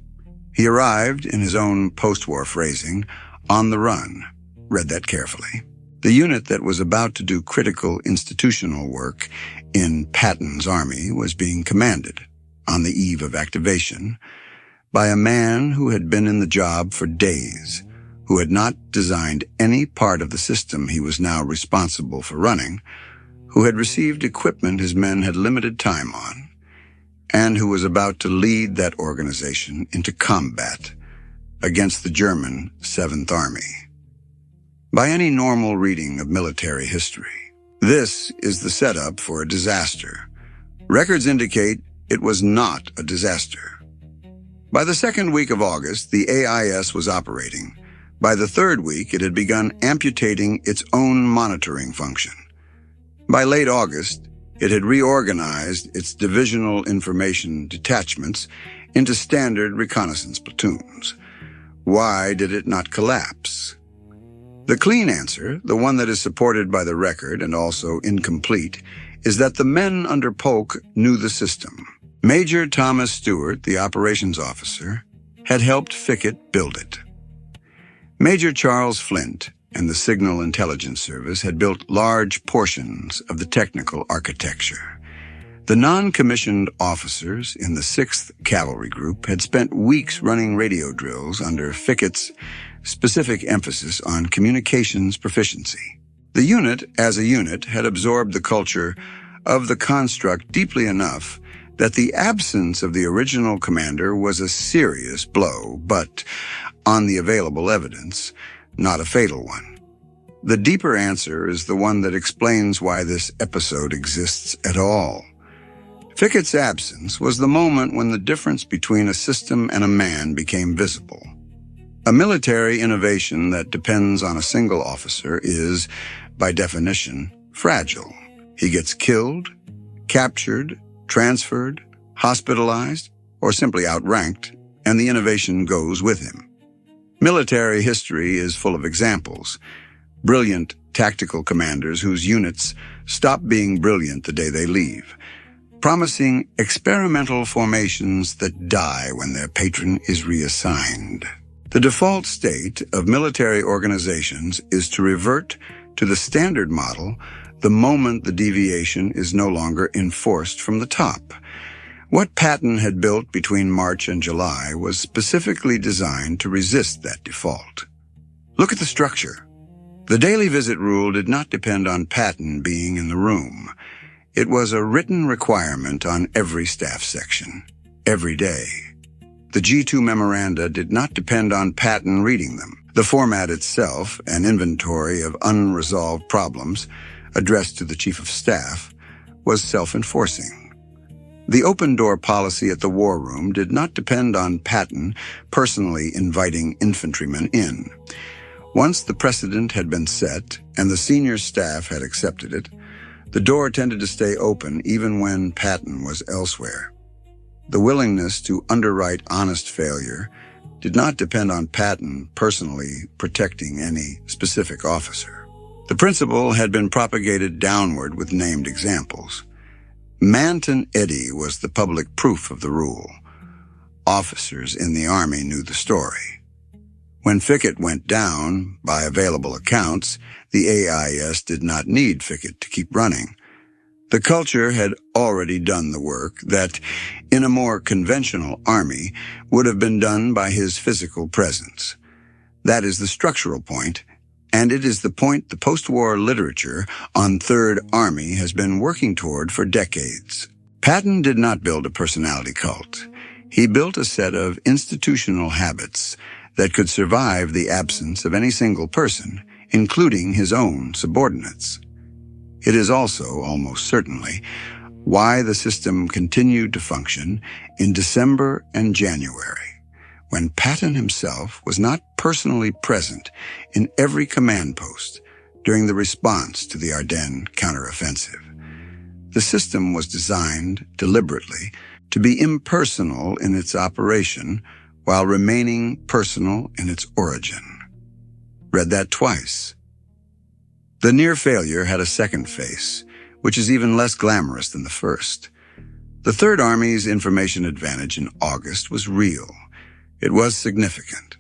He arrived, in his own post-war phrasing, on the run. Read that carefully. The unit that was about to do critical institutional work in Patton's army was being commanded, on the eve of activation, by a man who had been in the job for days, who had not designed any part of the system he was now responsible for running, who had received equipment his men had limited time on, and who was about to lead that organization into combat against the German Seventh Army. By any normal reading of military history, this is the setup for a disaster. Records indicate it was not a disaster. By the second week of August, the AIS was operating. By the third week, it had begun amputating its own monitoring function. By late August, it had reorganized its divisional information detachments into standard reconnaissance platoons. Why did it not collapse? The clean answer, the one that is supported by the record and also incomplete, is that the men under Polk knew the system. Major Thomas Stewart, the operations officer, had helped Fickett build it. Major Charles Flint and the Signal Intelligence Service had built large portions of the technical architecture. The non-commissioned officers in the 6th Cavalry Group had spent weeks running radio drills under Fickett's specific emphasis on communications proficiency. The unit, as a unit, had absorbed the culture of the construct deeply enough that the absence of the original commander was a serious blow, but, on the available evidence, not a fatal one. The deeper answer is the one that explains why this episode exists at all. Fickett's absence was the moment when the difference between a system and a man became visible. A military innovation that depends on a single officer is, by definition, fragile. He gets killed, captured, transferred, hospitalized, or simply outranked, and the innovation goes with him. Military history is full of examples. Brilliant tactical commanders whose units stop being brilliant the day they leave, promising experimental formations that die when their patron is reassigned. The default state of military organizations is to revert to the standard model the moment the deviation is no longer enforced from the top. What Patton had built between March and July was specifically designed to resist that default. Look at the structure. The daily visit rule did not depend on Patton being in the room. It was a written requirement on every staff section, every day. The G2 memoranda did not depend on Patton reading them. The format itself, an inventory of unresolved problems addressed to the Chief of Staff, was self-enforcing. The open-door policy at the War Room did not depend on Patton personally inviting infantrymen in. Once the precedent had been set and the senior staff had accepted it, the door tended to stay open even when Patton was elsewhere. The willingness to underwrite honest failure did not depend on Patton personally protecting any specific officer. The principle had been propagated downward with named examples. Manton Eddy was the public proof of the rule. Officers in the Army knew the story. When Fickett went down, by available accounts, the AIS did not need Fickett to keep running. The culture had already done the work that, in a more conventional army, would have been done by his physical presence. That is the structural point, and it is the point the post-war literature on Third Army has been working toward for decades. Patton did not build a personality cult. He built a set of institutional habits that could survive the absence of any single person, including his own subordinates. It is also, almost certainly, why the system continued to function in December and January, when Patton himself was not personally present in every command post during the response to the Ardennes counteroffensive. The system was designed deliberately to be impersonal in its operation while remaining personal in its origin. Read that twice. The near failure had a second face, which is even less glamorous than the first. The Third Army's information advantage in August was real. It was significant.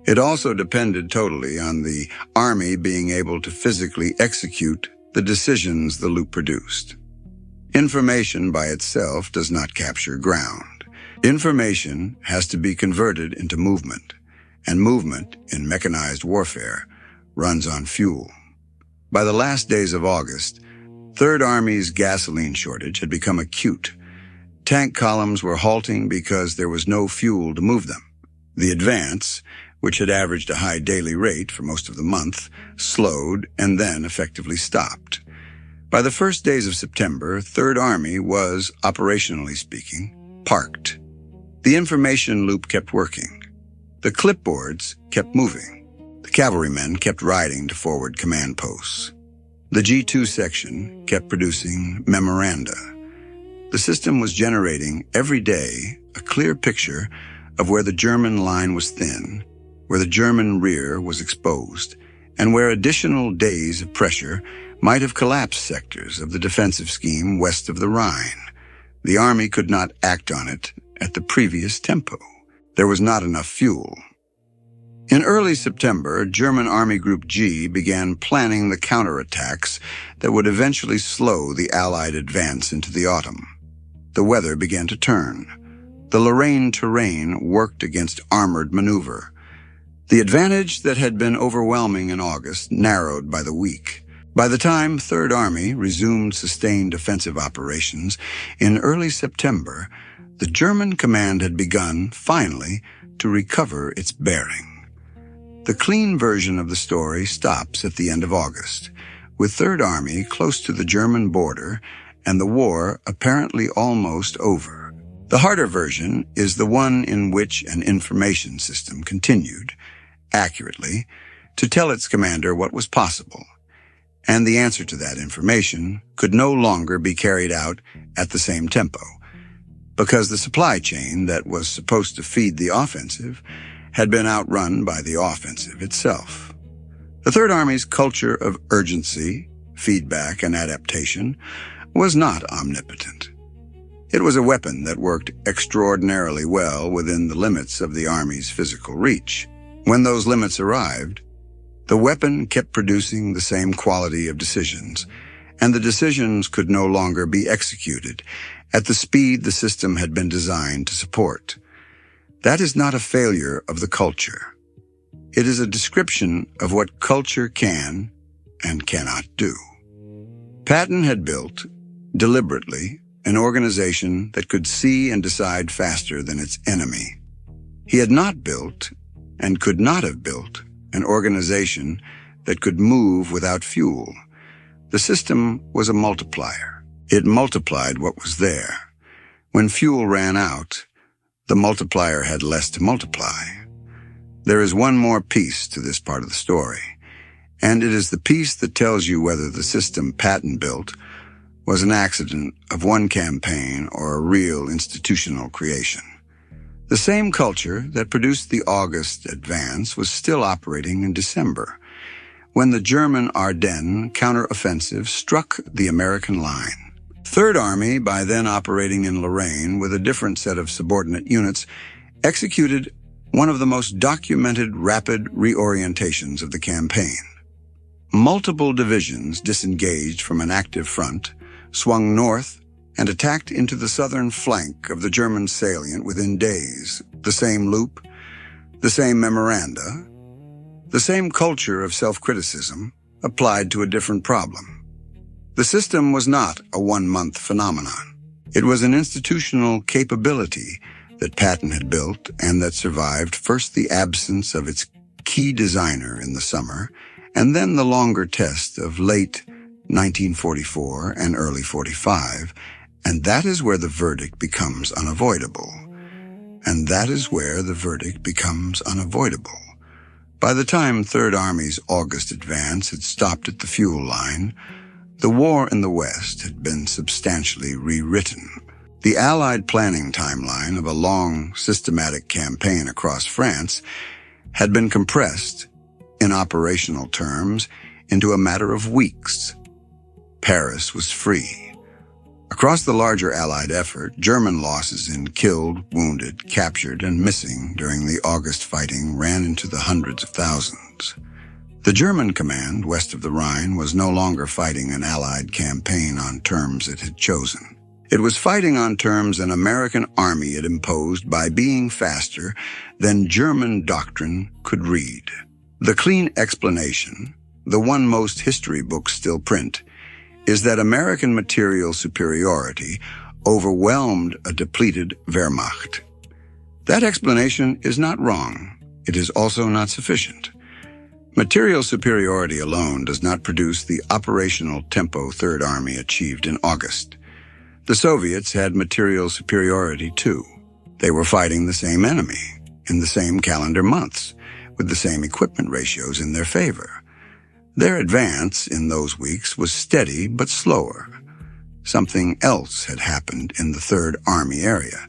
It also depended totally on the Army being able to physically execute the decisions the loop produced. Information by itself does not capture ground. Information has to be converted into movement, and movement in mechanized warfare runs on fuel. By the last days of August, Third Army's gasoline shortage had become acute. Tank columns were halting because there was no fuel to move them. The advance, which had averaged a high daily rate for most of the month, slowed and then effectively stopped. By the first days of September, Third Army was, operationally speaking, parked. The information loop kept working. The clipboards kept moving. The cavalrymen kept riding to forward command posts. The G2 section kept producing memoranda. The system was generating every day a clear picture of where the German line was thin, where the German rear was exposed, and where additional days of pressure might have collapsed sectors of the defensive scheme west of the Rhine. The Army could not act on it at the previous tempo. There was not enough fuel. In early September, German Army Group G began planning the counterattacks that would eventually slow the Allied advance into the autumn. The weather began to turn. The Lorraine terrain worked against armored maneuver. The advantage that had been overwhelming in August narrowed by the week. By the time Third Army resumed sustained offensive operations in early September, the German command had begun, finally, to recover its bearing. The clean version of the story stops at the end of August, with Third Army close to the German border and the war apparently almost over. The harder version is the one in which an information system continued, accurately, to tell its commander what was possible, and the answer to that information could no longer be carried out at the same tempo, because the supply chain that was supposed to feed the offensive had been outrun by the offensive itself. The Third Army's culture of urgency, feedback, and adaptation was not omnipotent. It was a weapon that worked extraordinarily well within the limits of the Army's physical reach. When those limits arrived, the weapon kept producing the same quality of decisions, and the decisions could no longer be executed at the speed the system had been designed to support. That is not a failure of the culture. It is a description of what culture can and cannot do. Patton had built, deliberately, an organization that could see and decide faster than its enemy. He had not built, and could not have built, an organization that could move without fuel. The system was a multiplier. It multiplied what was there. When fuel ran out, the multiplier had less to multiply. There is one more piece to this part of the story, and it is the piece that tells you whether the system Patton built was an accident of one campaign or a real institutional creation. The same culture that produced the August advance was still operating in December, when the German Ardennes counteroffensive struck the American line. Third Army, by then operating in Lorraine with a different set of subordinate units, executed one of the most documented rapid reorientations of the campaign. Multiple divisions disengaged from an active front, swung north, and attacked into the southern flank of the German salient within days. The same loop, the same memoranda, the same culture of self-criticism applied to a different problem. The system was not a one-month phenomenon. It was an institutional capability that Patton had built and that survived first the absence of its key designer in the summer, and then the longer test of late 1944 and early 45, and that is where the verdict becomes unavoidable. And that is where the verdict becomes unavoidable. By the time Third Army's August advance had stopped at the fuel line, the war in the West had been substantially rewritten. The Allied planning timeline of a long, systematic campaign across France had been compressed, in operational terms, into a matter of weeks. Paris was free. Across the larger Allied effort, German losses in killed, wounded, captured, and missing during the August fighting ran into the hundreds of thousands. The German command west of the Rhine was no longer fighting an Allied campaign on terms it had chosen. It was fighting on terms an American army had imposed by being faster than German doctrine could read. The clean explanation, the one most history books still print, is that American material superiority overwhelmed a depleted Wehrmacht. That explanation is not wrong. It is also not sufficient. Material superiority alone does not produce the operational tempo Third Army achieved in August. The Soviets had material superiority too. They were fighting the same enemy, in the same calendar months, with the same equipment ratios in their favor. Their advance in those weeks was steady but slower. Something else had happened in the Third Army area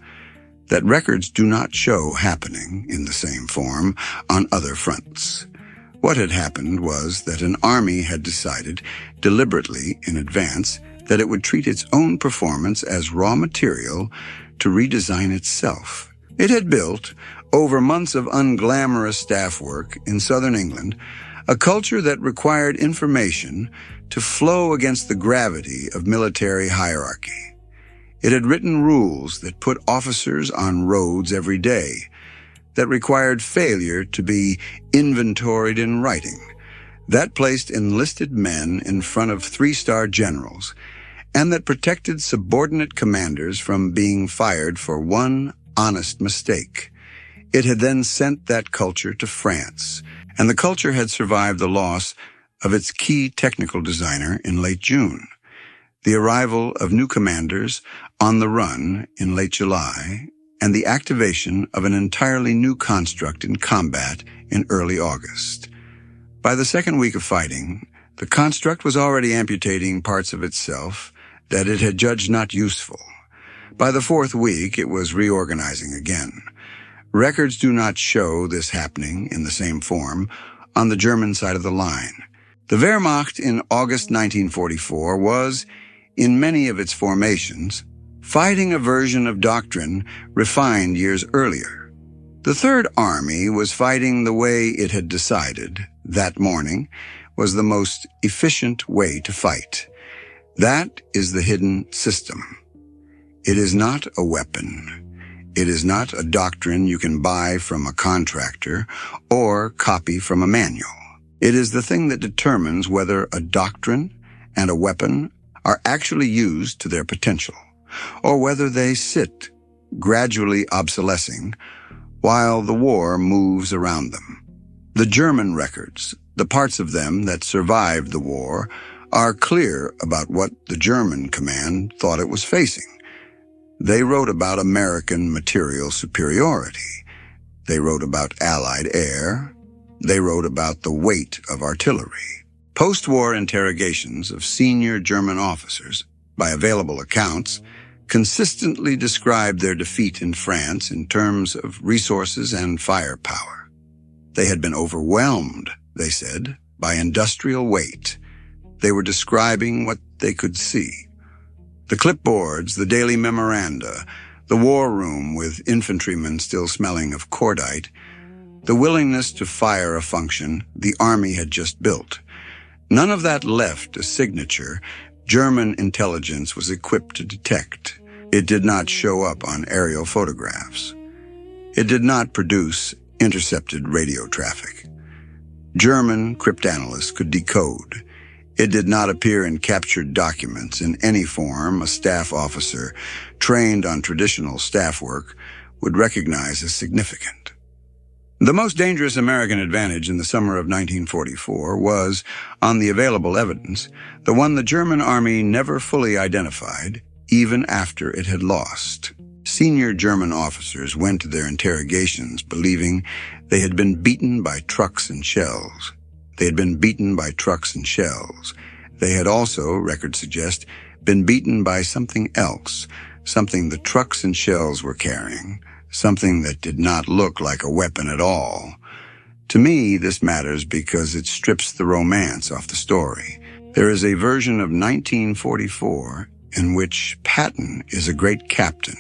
that records do not show happening in the same form on other fronts. What had happened was that an army had decided deliberately in advance that it would treat its own performance as raw material to redesign itself. It had built, over months of unglamorous staff work in southern England, a culture that required information to flow against the gravity of military hierarchy. It had written rules that put officers on roads every day, that required failure to be inventoried in writing, that placed enlisted men in front of three-star generals, and that protected subordinate commanders from being fired for one honest mistake. It had then sent that culture to France, and the culture had survived the loss of its key technical designer in late June, the arrival of new commanders on the run in late July, and the activation of an entirely new construct in combat in early August. By the second week of fighting, the construct was already amputating parts of itself that it had judged not useful. By the fourth week, it was reorganizing again. Records do not show this happening in the same form on the German side of the line. The Wehrmacht in August 1944 was, in many of its formations, fighting a version of doctrine refined years earlier. The Third Army was fighting the way it had decided that morning was the most efficient way to fight. That is the hidden system. It is not a weapon. It is not a doctrine you can buy from a contractor or copy from a manual. It is the thing that determines whether a doctrine and a weapon are actually used to their potential, or whether they sit, gradually obsolescing, while the war moves around them. The German records, the parts of them that survived the war, are clear about what the German command thought it was facing. They wrote about American material superiority. They wrote about Allied air. They wrote about the weight of artillery. Post-war interrogations of senior German officers, by available accounts, consistently described their defeat in France in terms of resources and firepower. They had been overwhelmed, they said, by industrial weight. They were describing what they could see. The clipboards, the daily memoranda, the war room with infantrymen still smelling of cordite, the willingness to fire a function the army had just built. None of that left a signature German intelligence was equipped to detect. It did not show up on aerial photographs. It did not produce intercepted radio traffic. German cryptanalysts could decode. It did not appear in captured documents in any form a staff officer trained on traditional staff work would recognize as significant. The most dangerous American advantage in the summer of 1944 was, on the available evidence, the one the German army never fully identified, even after it had lost. Senior German officers went to their interrogations believing they had been beaten by trucks and shells. They had been beaten by trucks and shells. They had also, records suggest, been beaten by something else, something the trucks and shells were carrying, something that did not look like a weapon at all. To me, this matters because it strips the romance off the story. There is a version of 1944 in which Patton is a great captain,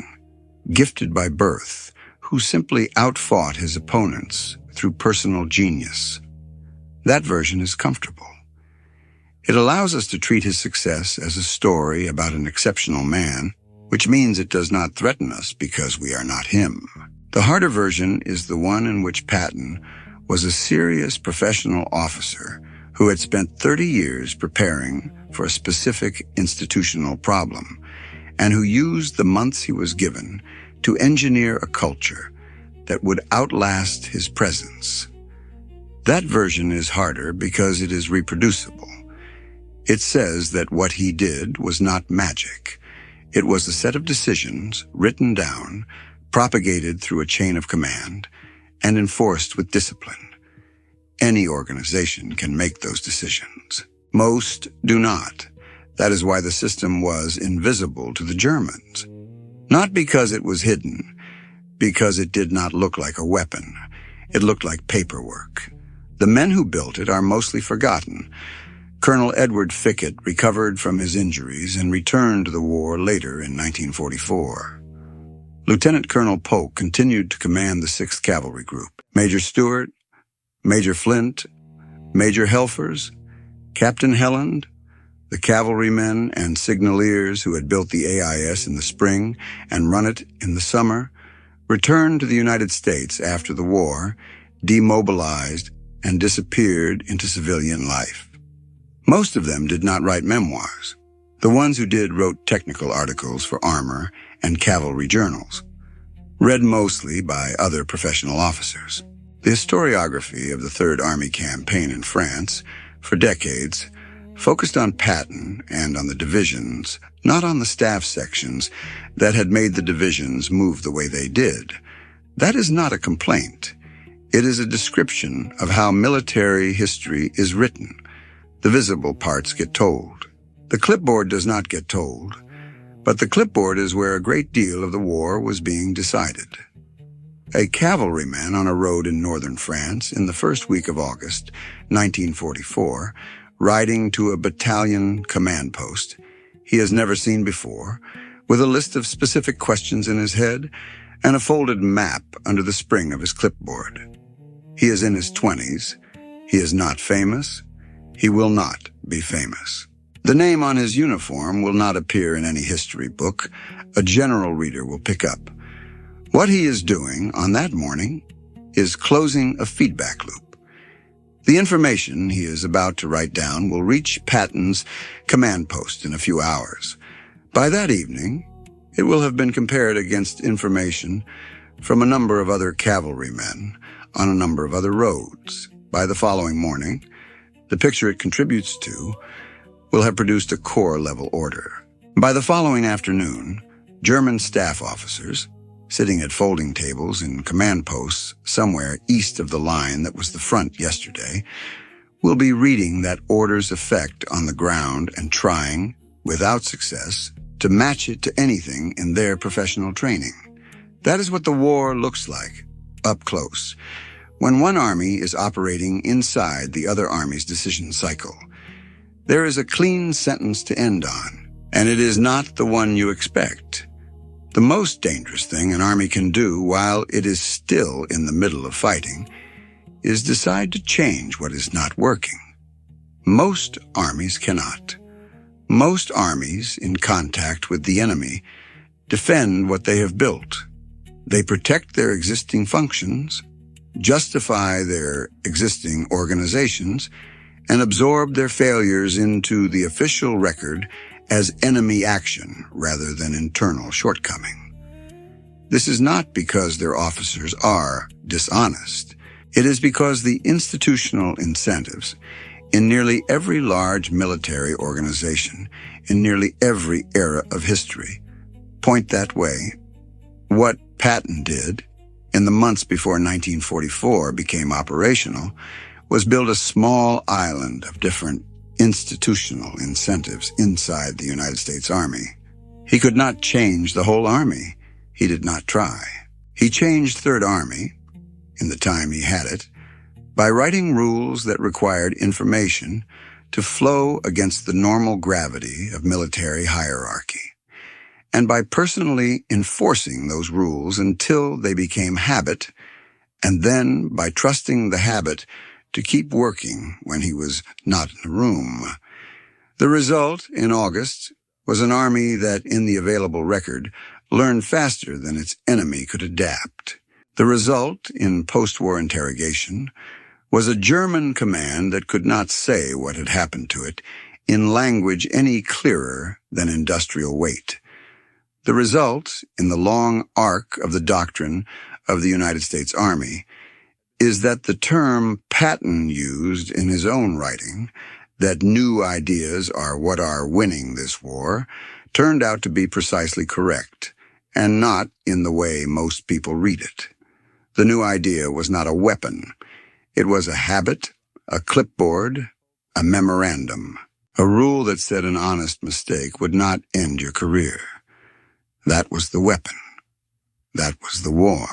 gifted by birth, who simply outfought his opponents through personal genius. That version is comfortable. It allows us to treat his success as a story about an exceptional man, which means it does not threaten us because we are not him. The harder version is the one in which Patton was a serious professional officer who had spent 30 years preparing for a specific institutional problem, and who used the months he was given to engineer a culture that would outlast his presence. That version is harder because it is reproducible. It says that what he did was not magic. It was a set of decisions written down, propagated through a chain of command, and enforced with discipline. Any organization can make those decisions. Most do not. That is why the system was invisible to the Germans. Not because it was hidden, because it did not look like a weapon. It looked like paperwork. The men who built it are mostly forgotten. Colonel Edward Fickett recovered from his injuries and returned to the war later in 1944. Lieutenant Colonel Polk continued to command the 6th Cavalry Group. Major Stewart, Major Flint, Major Helfers, Captain Helland, the cavalrymen and signaliers who had built the AIS in the spring and run it in the summer, returned to the United States after the war, demobilized, and disappeared into civilian life. Most of them did not write memoirs. The ones who did wrote technical articles for armor and cavalry journals, read mostly by other professional officers. The historiography of the Third Army campaign in France, for decades, focused on Patton and on the divisions, not on the staff sections that had made the divisions move the way they did. That is not a complaint. It is a description of how military history is written. The visible parts get told. The clipboard does not get told, but the clipboard is where a great deal of the war was being decided. A cavalryman on a road in northern France in the first week of August, 1944, riding to a battalion command post he has never seen before, with a list of specific questions in his head and a folded map under the spring of his clipboard. He is in his 20s. He is not famous. He will not be famous. The name on his uniform will not appear in any history book a general reader will pick up. What he is doing on that morning is closing a feedback loop. The information he is about to write down will reach Patton's command post in a few hours. By that evening, it will have been compared against information from a number of other cavalrymen on a number of other roads. By the following morning, the picture it contributes to will have produced a corps-level order. By the following afternoon, German staff officers, sitting at folding tables in command posts somewhere east of the line that was the front yesterday, will be reading that order's effect on the ground and trying, without success, to match it to anything in their professional training. That is what the war looks like, up close, when one army is operating inside the other army's decision cycle. There is a clean sentence to end on, and it is not the one you expect. The most dangerous thing an army can do while it is still in the middle of fighting is decide to change what is not working. Most armies cannot. Most armies in contact with the enemy defend what they have built. They protect their existing functions, justify their existing organizations, and absorb their failures into the official record as enemy action rather than internal shortcoming. This is not because their officers are dishonest. It is because the institutional incentives in nearly every large military organization, in nearly every era of history, point that way. What Patton did in the months before 1944 became operational was build a small island of different institutional incentives inside the United States Army. He could not change the whole Army. He did not try. He changed Third Army, in the time he had it, by writing rules that required information to flow against the normal gravity of military hierarchy, and by personally enforcing those rules until they became habit, and then by trusting the habit to keep working when he was not in the room. The result, in August, was an army that, in the available record, learned faster than its enemy could adapt. The result, in post-war interrogation, was a German command that could not say what had happened to it in language any clearer than industrial weight. The result, in the long arc of the doctrine of the United States Army, is that the term Patton used in his own writing, that new ideas are what are winning this war, turned out to be precisely correct, and not in the way most people read it. The new idea was not a weapon. It was a habit, a clipboard, a memorandum, a rule that said an honest mistake would not end your career. That was the weapon. That was the war.